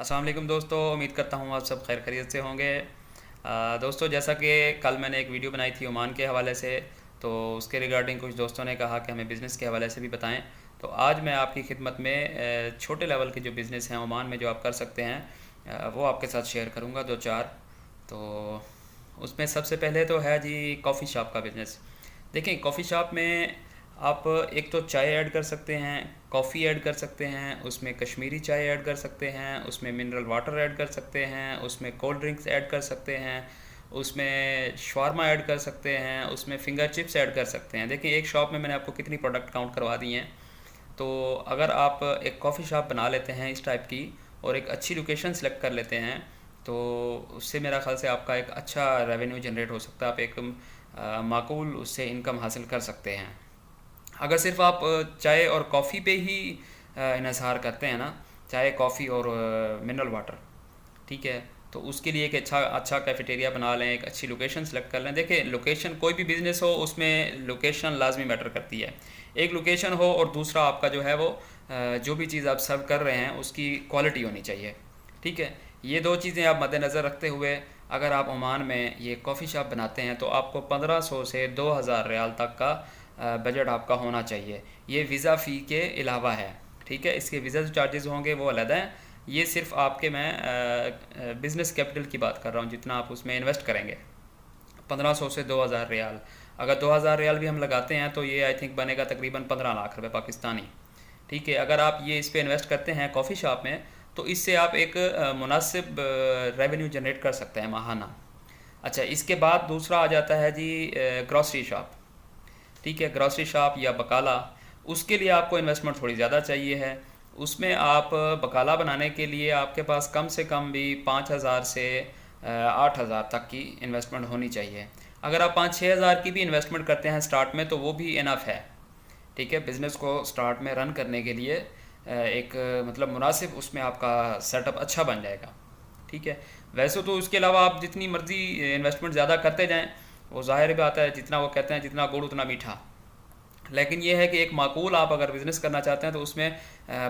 अस्सलाम वालेकुम दोस्तों, उम्मीद करता हूँ आप सब खैर खैरियत से होंगे। दोस्तों, जैसा कि कल मैंने एक वीडियो बनाई थी ओमान के हवाले से, तो उसके रिगार्डिंग कुछ दोस्तों ने कहा कि हमें बिज़नेस के हवाले से भी बताएं। तो आज मैं आपकी खिदमत में छोटे लेवल के जो बिज़नेस हैं ओमान में जो आप कर सकते हैं, वो आपके साथ शेयर करूँगा दो चार। तो उसमें सबसे पहले तो है जी कॉफ़ी शॉप का बिज़नेस। देखिए, कॉफ़ी शॉप में आप एक तो चाय ऐड कर सकते हैं, कॉफ़ी ऐड कर सकते हैं, उसमें कश्मीरी चाय ऐड कर सकते हैं, उसमें मिनरल वाटर ऐड कर सकते हैं, उसमें कोल्ड ड्रिंक्स ऐड कर सकते हैं, उसमें शवारमा ऐड कर सकते हैं, उसमें फिंगर चिप्स ऐड कर सकते हैं। देखिए, एक शॉप में मैंने आपको कितनी प्रोडक्ट काउंट करवा दी हैं। तो अगर आप एक कॉफ़ी शॉप बना लेते हैं इस टाइप की और एक अच्छी लोकेशन सेलेक्ट कर लेते हैं, तो उससे मेरा ख्याल से आपका एक अच्छा रेवेन्यू जनरेट हो सकता है। आप एक माकूल उससे इनकम हासिल कर सकते हैं। अगर सिर्फ आप चाय और कॉफ़ी पे ही इन्हिसार करते हैं ना, चाय कॉफ़ी और मिनरल वाटर, ठीक है, तो उसके लिए एक अच्छा अच्छा कैफेटेरिया बना लें, एक अच्छी लोकेशन सेलेक्ट कर लें। देखिए, लोकेशन कोई भी बिज़नेस हो उसमें लोकेशन लाजमी मैटर करती है। एक लोकेशन हो और दूसरा आपका जो है वो जो भी चीज़ आप सर्व कर रहे हैं उसकी क्वालिटी होनी चाहिए, ठीक है। ये दो चीज़ें आप मद्देनज़र रखते हुए अगर आप ओमान में ये कॉफ़ी शॉप बनाते हैं तो आपको 1500 से 2000 रियाल तक का बजट आपका होना चाहिए। ये वीज़ा फ़ी के अलावा है, ठीक है। इसके वीज़ा जो चार्जेस होंगे वो अलग हैं। ये सिर्फ आपके मैं बिज़नेस कैपिटल की बात कर रहा हूँ, जितना आप उसमें इन्वेस्ट करेंगे, 1500 से 2000 रियाल। अगर 2000 रियाल भी हम लगाते हैं तो ये आई थिंक बनेगा तकरीबन 15 लाख रुपए पाकिस्तानी, ठीक है। अगर आप ये इस पे इन्वेस्ट करते हैं कॉफ़ी शॉप में तो इससे आप एक मुनासिब रेवेन्यू जनरेट कर सकते हैं माहाना। अच्छा, इसके बाद दूसरा आ जाता है जी ग्रॉसरी शॉप, ठीक है। ग्रॉसरी शॉप या बकाला, उसके लिए आपको इन्वेस्टमेंट थोड़ी ज़्यादा चाहिए है। उसमें आप बकाला बनाने के लिए आपके पास कम से कम भी 5000 से 8000 तक की इन्वेस्टमेंट होनी चाहिए। अगर आप 5-6 हज़ार की भी इन्वेस्टमेंट करते हैं स्टार्ट में तो वो भी इनफ है, ठीक है। बिज़नेस को स्टार्ट में रन करने के लिए एक मतलब मुनासिब उसमें आपका सेटअप अच्छा बन जाएगा, ठीक है। वैसे तो उसके अलावा आप जितनी मर्ज़ी इन्वेस्टमेंट ज़्यादा करते जाएं, वो ज़ाहिर बात है, जितना वो कहते हैं जितना गुड़ उतना मीठा। लेकिन ये है कि एक माकूल आप अगर बिज़नेस करना चाहते हैं तो उसमें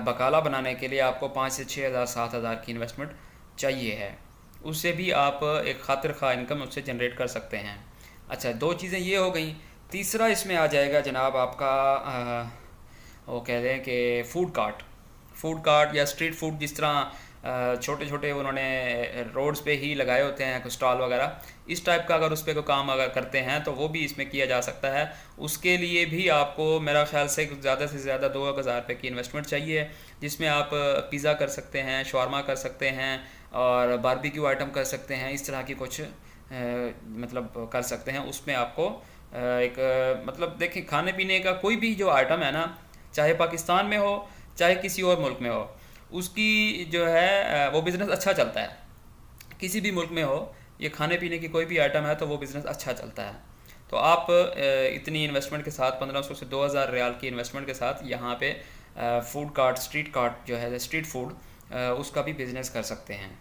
बकाला बनाने के लिए आपको 5 से 6 हज़ार 7 हज़ार की इन्वेस्टमेंट चाहिए है। उससे भी आप एक खातिर खा इनकम उससे जनरेट कर सकते हैं। अच्छा, दो चीज़ें ये हो गई। तीसरा इसमें आ जाएगा जनाब आपका वो कह दें कि फूड कार्ट या स्ट्रीट फूड, जिस तरह छोटे छोटे उन्होंने रोड्स पे ही लगाए होते हैं कुछ स्टॉल वगैरह, इस टाइप का अगर उस पर कोई काम अगर करते हैं तो वो भी इसमें किया जा सकता है। उसके लिए भी आपको मेरा ख्याल से ज़्यादा 2000 रुपये की इन्वेस्टमेंट चाहिए, जिसमें आप पिज़्ज़ा कर सकते हैं, शवारमा कर सकते हैं और बारबेक्यू आइटम कर सकते हैं। इस तरह की कुछ मतलब कर सकते हैं। उसमें आपको एक मतलब देखिए, खाने पीने का कोई भी जो आइटम है ना, चाहे पाकिस्तान में हो चाहे किसी और मुल्क में हो, उसकी जो है वो बिज़नेस अच्छा चलता है। किसी भी मुल्क में हो, ये खाने पीने की कोई भी आइटम है तो वो बिज़नेस अच्छा चलता है। तो आप इतनी इन्वेस्टमेंट के साथ 1500 से 2000 रियाल की इन्वेस्टमेंट के साथ यहाँ पे फूड कार्ट, स्ट्रीट कार्ट जो है स्ट्रीट फूड, उसका भी बिज़नेस कर सकते हैं।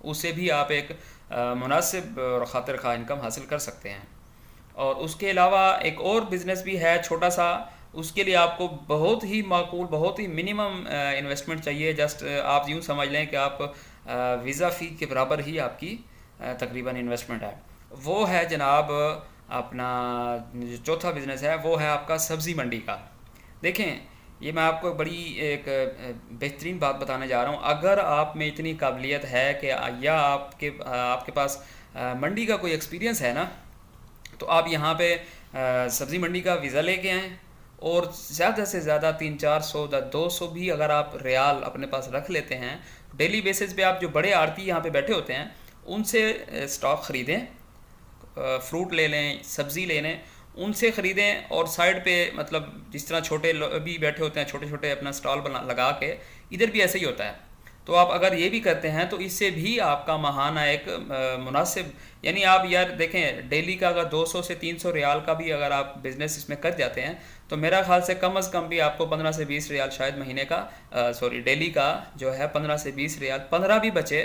उससे भी आप एक मुनासिब और ख़ातिर खा इनकम हासिल कर सकते हैं। और उसके अलावा एक और बिज़नेस भी है छोटा सा। उसके लिए आपको बहुत ही माकूल, बहुत ही मिनिमम इन्वेस्टमेंट चाहिए। जस्ट आप यूँ समझ लें कि आप वीज़ा फ़ी के बराबर ही आपकी तकरीबन इन्वेस्टमेंट है। वो है जनाब अपना जो चौथा बिज़नेस है वो है आपका सब्ज़ी मंडी का। देखें, ये मैं आपको बड़ी एक बेहतरीन बात बताने जा रहा हूँ। अगर आप में इतनी काबिलियत है कि या आपके आपके पास मंडी का कोई एक्सपीरियंस है ना, तो आप यहाँ पे सब्ज़ी मंडी का वीज़ा लेके आएँ और ज़्यादा से ज़्यादा 300-400 200 भी अगर आप रियाल अपने पास रख लेते हैं, डेली बेसिस पे आप जो बड़े आड़ती यहाँ पे बैठे होते हैं उनसे स्टॉक ख़रीदें, फ्रूट ले लें, सब्ज़ी ले लें, उनसे ख़रीदें। और साइड पे मतलब जिस तरह छोटे भी बैठे होते हैं, छोटे छोटे अपना स्टॉल बना लगा के, इधर भी ऐसे ही होता है। तो आप अगर ये भी करते हैं तो इससे भी आपका माहाना एक मुनासिब, यानी आप यार देखें, डेली का अगर 200 से 300 रियाल का भी अगर आप बिज़नेस इसमें कर जाते हैं तो मेरा ख्याल से कम अज़ कम भी आपको 15 से 20 रियाल शायद महीने का, सॉरी डेली का जो है 15 से 20 रियाल, 15 भी बचे,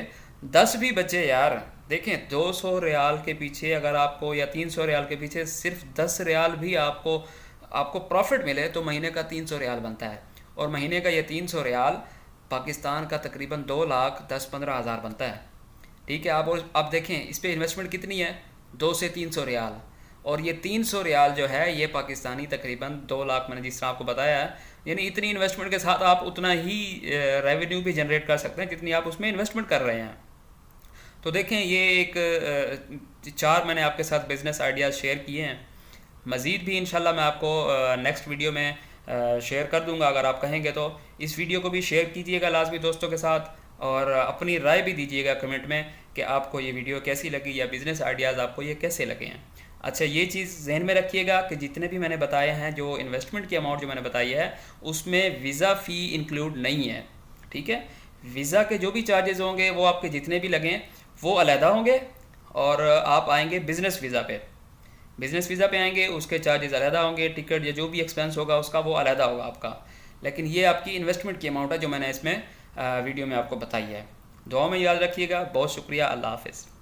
10 भी बचे यार। देखें, 200 रियाल के पीछे अगर आपको, या 300 रियाल के पीछे सिर्फ 10 रियाल भी आपको आपको प्रॉफिट मिले तो महीने का 300 रियाल बनता है। और महीने का ये 300 रियाल पाकिस्तान का तकरीबन 2,10,15,000 बनता है। ठीक है, आप देखें इस पर इन्वेस्टमेंट कितनी है, 2 से 300 रियाल। और ये 300 रियाल जो है ये पाकिस्तानी तकरीबन 2 लाख मैंने जिस तरह आपको बताया है, यानी इतनी इन्वेस्टमेंट के साथ आप उतना ही रेवेन्यू भी जनरेट कर सकते हैं जितनी आप उसमें इन्वेस्टमेंट कर रहे हैं। तो देखें ये एक 4 मैंने आपके साथ बिज़नेस आइडियाज़ शेयर किए हैं। मज़ीद भी इंशाल्लाह मैं आपको नेक्स्ट वीडियो में शेयर कर दूंगा अगर आप कहेंगे तो। इस वीडियो को भी शेयर कीजिएगा लाजमी दोस्तों के साथ, और अपनी राय भी दीजिएगा कमेंट में कि आपको ये वीडियो कैसी लगी या बिज़नेस आइडियाज़ आपको ये कैसे लगे हैं। अच्छा, ये चीज़ जहन में रखिएगा कि जितने भी मैंने बताए हैं, जो इन्वेस्टमेंट की अमाउंट जो मैंने बताई है उसमें वीज़ा फ़ी इंक्लूड नहीं है। ठीक है, वीज़ा के जो भी चार्जेज़ होंगे वो आपके जितने भी लगें वो अलहदा होंगे, और आप आएंगे बिज़नेस वीज़ा पे। बिज़नेस वीज़ा पे आएंगे उसके चार्जेस अलहदा होंगे, टिकट या जो भी एक्सपेंस होगा उसका वो अलहदा होगा आपका। लेकिन ये आपकी इन्वेस्टमेंट की अमाउंट है जो मैंने इसमें वीडियो में आपको बताई है। दुआ में याद रखिएगा। बहुत शुक्रिया। अल्लाह हाफ़िज़।